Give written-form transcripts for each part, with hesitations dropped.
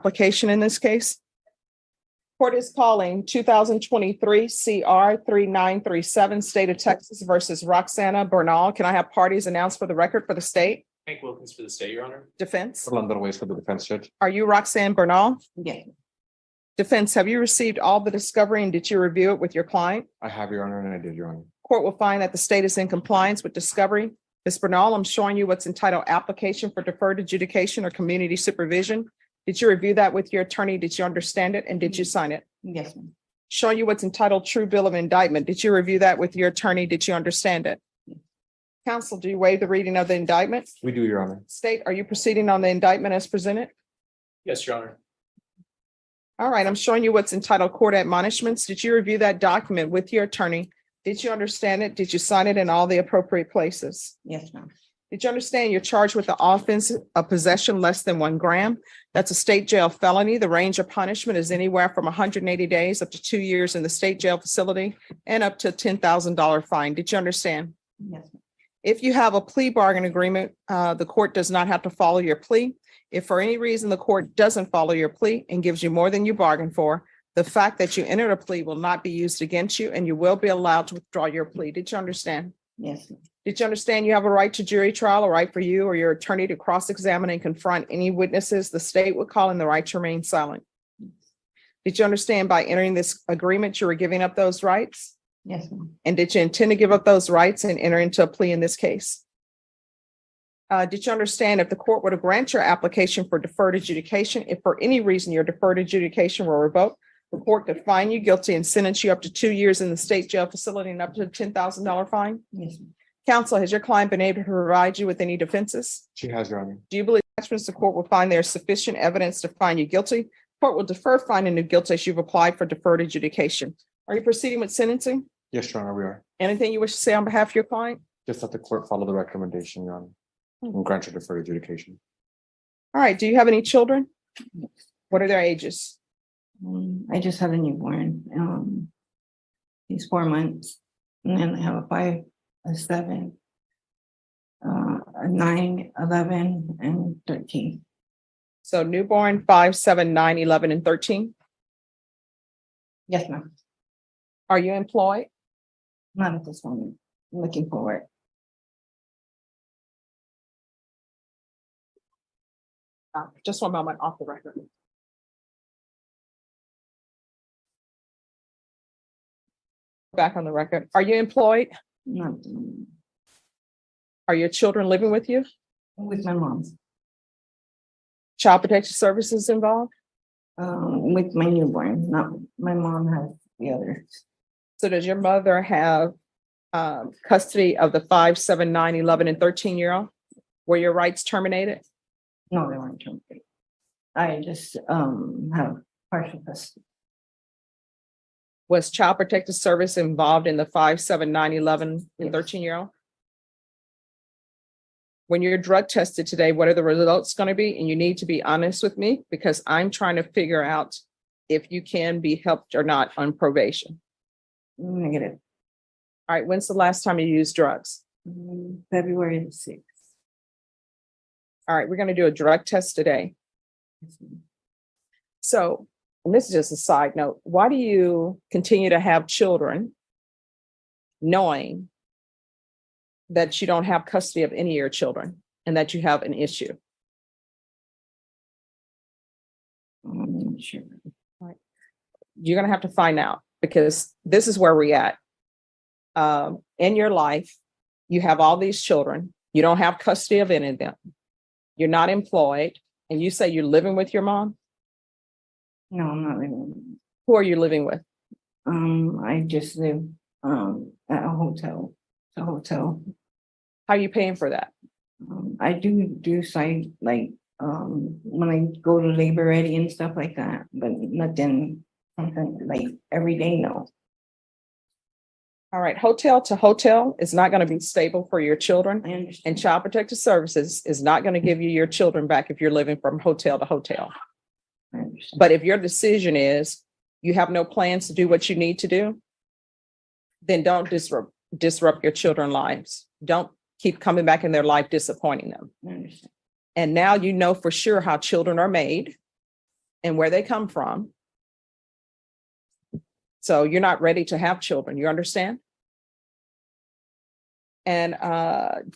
application in this case. Court is calling 2023 CR 3937, State of Texas versus Roxana Bernal. Can I have parties announced for the record for the state? Hank Wilkins for the state, Your Honor. Defense, Orlando Ways for the defense, Judge. are you Roxanne Bernal? Yeah. Defense, have you received all the discovery and did you review it with your client? I have, Your Honor, and I did, Your Honor. Court will find that the state is in compliance with discovery. Ms. Bernal, I'm showing you what's entitled application for deferred adjudication or community supervision. Did you review that with your attorney? Did you understand it? And did you sign it? Yes, ma'am. Showing you what's entitled true bill of indictment. Did you review that with your attorney? Did you understand it? Counsel, do you waive the reading of the indictment? We do, Your Honor. State, are you proceeding on the indictment as presented? Yes, Your Honor. All right, I'm showing you what's entitled court admonishments. Did you review that document with your attorney? Did you understand it? Did you sign it in all the appropriate places? Yes, ma'am. Did you understand you're charged with the offense of possession less than 1 gram? That's a state jail felony. The range of punishment is anywhere from 180 days up to 2 years in the state jail facility and up to a $10,000 fine. Did you understand? Yes, ma'am. If you have a plea bargain agreement, the court does not have to follow your plea. If for any reason the court doesn't follow your plea and gives you more than you bargained for, the fact that you entered a plea will not be used against you and you will be allowed to withdraw your plea. Did you understand? Yes, ma'am. Did you understand you have a right to jury trial, a right for you or your attorney to cross-examine and confront any witnesses the state would call in the right to remain silent? Did you understand by entering this agreement, you were giving up those rights? Yes, ma'am. And did you intend to give up those rights and enter into a plea in this case? Did you understand if the court were to grant your application for deferred adjudication, if for any reason your deferred adjudication were revoked, the court could find you guilty and sentence you up to 2 years in the state jail facility and up to a $10,000 fine? Yes, ma'am. Counsel, has your client been able to provide you with any defenses? She has, Your Honor. Do you believe the court will find there is sufficient evidence to find you guilty? Court will defer finding you guilty as you've applied for deferred adjudication. Are you proceeding with sentencing? Yes, Your Honor, we are. Anything you wish to say on behalf of your client? Just that the court follow the recommendation, Your Honor, and grant your deferred adjudication. All right. Do you have any children? What are their ages? I just had a newborn. He's 4 months, and then I have a 5, a 7, a 9, 11, and 13. So newborn, 5, 7, 9, 11, and 13. Yes, ma'am. Are you employed? Not at this moment. I'm looking forward. Just 1 moment off the record. Back on the record. Are you employed? Not at the moment. Are your children living with you? With my mom. Child Protection Services involved? With my newborn. Not my mom has the others. So does your mother have custody of the 5, 7, 9, 11, and 13-year-old? Were your rights terminated? No, they weren't terminated. I just have partial custody. Was Child Protective Service involved in the 5, 7, 9, 11, and 13-year-old? When you're drug tested today, what are the results going to be? And you need to be honest with me because I'm trying to figure out if you can be helped or not on probation. Negative. All right, when's the last time you used drugs? February the 6th. All right, we're going to do a drug test today. So, and this is just a side note, why do you continue to have children knowing that you don't have custody of any of your children and that you have an issue? I'm not sure. You're going to have to find out because this is where we're at. In your life, you have all these children. You don't have custody of any of them. You're not employed. And you say you're living with your mom? No, I'm not living. Who are you living with? I just live at a hotel. It's a hotel. How are you paying for that? I do side like when I go to labor ready and stuff like that, but nothing something like every day, no. All right, hotel to hotel is not going to be stable for your children. I understand. And Child Protective Services is not going to give you your children back if you're living from hotel to hotel. I understand. But if your decision is you have no plans to do what you need to do, then don't disrupt your children's lives. Don't keep coming back in their life, disappointing them. I understand. And now you know for sure how children are made. and where they come from. So you're not ready to have children, you understand? And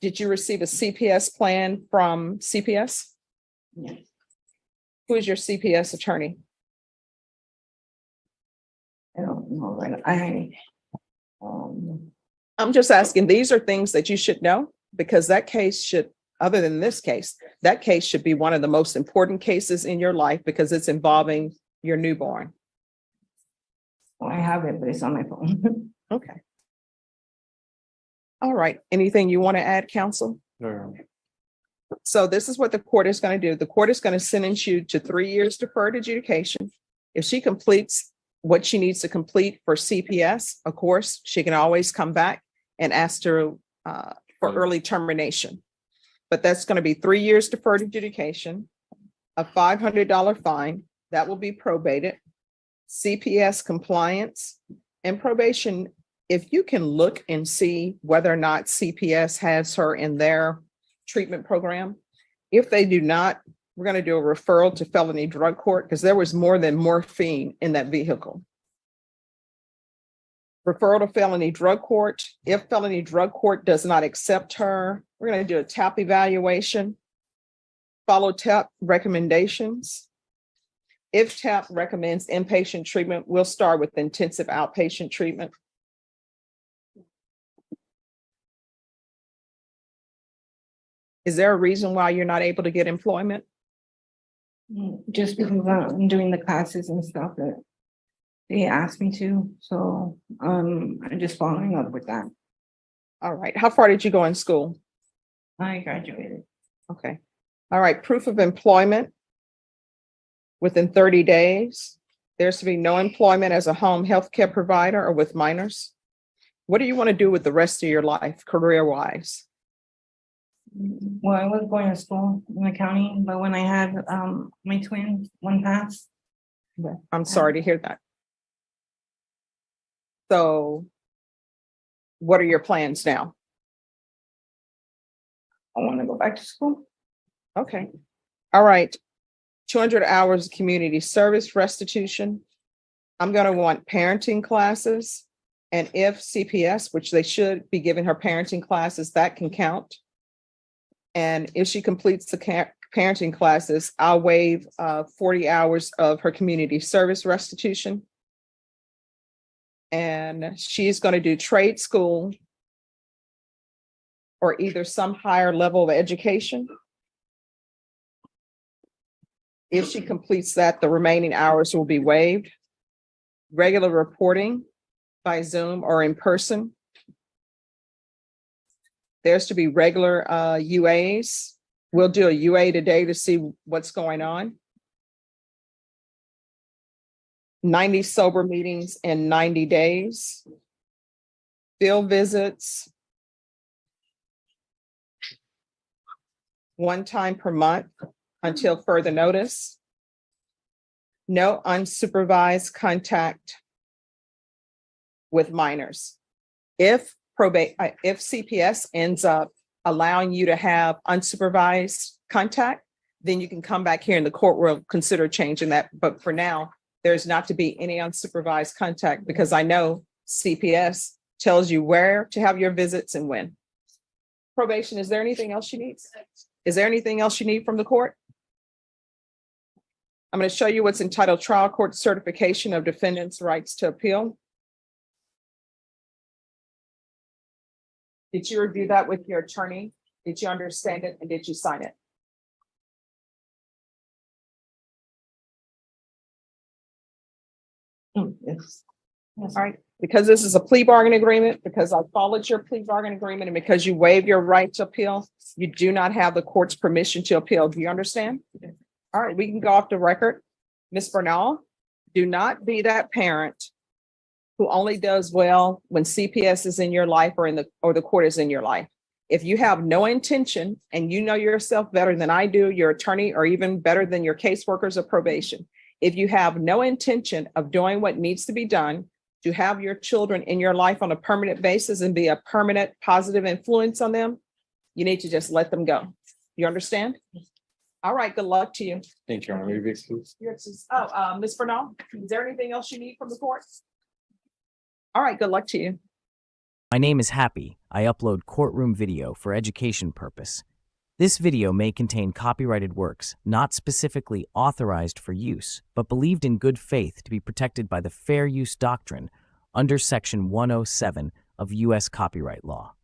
did you receive a CPS plan from CPS? Yes. Who is your CPS attorney? I don't know, right? I'm just asking, these are things that you should know, because that case should, other than this case, that case should be one of the most important cases in your life because it's involving your newborn. I have it, but it's on my phone. Okay. All right. Anything you want to add, counsel? No, Your Honor. So this is what the court is going to do. The court is going to sentence you to 3 years deferred adjudication. If she completes what she needs to complete for CPS, of course, she can always come back and ask for early termination. But that's going to be 3 years deferred adjudication, a $500 fine that will be probated, CPS compliance, and probation. If you can look and see whether or not CPS has her in their treatment program. If they do not, we're going to do a referral to felony drug court because there was more than morphine in that vehicle. Referral to felony drug court. If felony drug court does not accept her, we're going to do a TAP evaluation, follow TAP recommendations. If TAP recommends inpatient treatment, we'll start with intensive outpatient treatment. Is there a reason why you're not able to get employment? Just because I'm doing the classes and stuff that they asked me to, so I'm just following up with that. All right. How far did you go in school? I graduated. Okay. All right. Proof of employment within 30 days. There's to be no employment as a home health care provider or with minors. What do you want to do with the rest of your life, career-wise? Well, I was going to school in the county, but when I had my twins, one passed. I'm sorry to hear that. So what are your plans now? I want to go back to school. Okay. All right. 200 hours of community service restitution. I'm going to want parenting classes. And if CPS, which they should be giving her parenting classes, that can count. And if she completes the parenting classes, I'll waive 40 hours of her community service restitution. And she's going to do trade school or either some higher level of education. If she completes that, the remaining hours will be waived. Regular reporting by Zoom or in person. There's to be regular UAs. We'll do a UA today to see what's going on. 90 sober meetings in 90 days. Field visits. 1 time per month until further notice. No unsupervised contact with minors. If CPS ends up allowing you to have unsupervised contact, then you can come back here and the court will consider changing that. But for now, there's not to be any unsupervised contact because I know CPS tells you where to have your visits and when. Probation, is there anything else you need? Is there anything else you need from the court? I'm going to show you what's entitled Trial Court Certification of Defendant's Rights to Appeal. Did you review that with your attorney? Did you understand it and did you sign it? Yes. All right, because this is a plea bargain agreement, because I followed your plea bargain agreement and because you waive your right to appeal, you do not have the court's permission to appeal. Do you understand? All right, we can go off the record. Ms. Bernal, do not be that parent who only does well when CPS is in your life or the court is in your life. If you have no intention and you know yourself better than I do, your attorney, or even better than your caseworkers of probation, if you have no intention of doing what needs to be done to have your children in your life on a permanent basis and be a permanent positive influence on them, you need to just let them go. You understand? All right, good luck to you. Thank you, Your Honor. May we be excused? Ms. Bernal, is there anything else you need from the court? All right, good luck to you. My name is Happy. I upload courtroom video for education purpose. This video may contain copyrighted works not specifically authorized for use, but believed in good faith to be protected by the fair use doctrine under Section 107 of U.S. copyright law.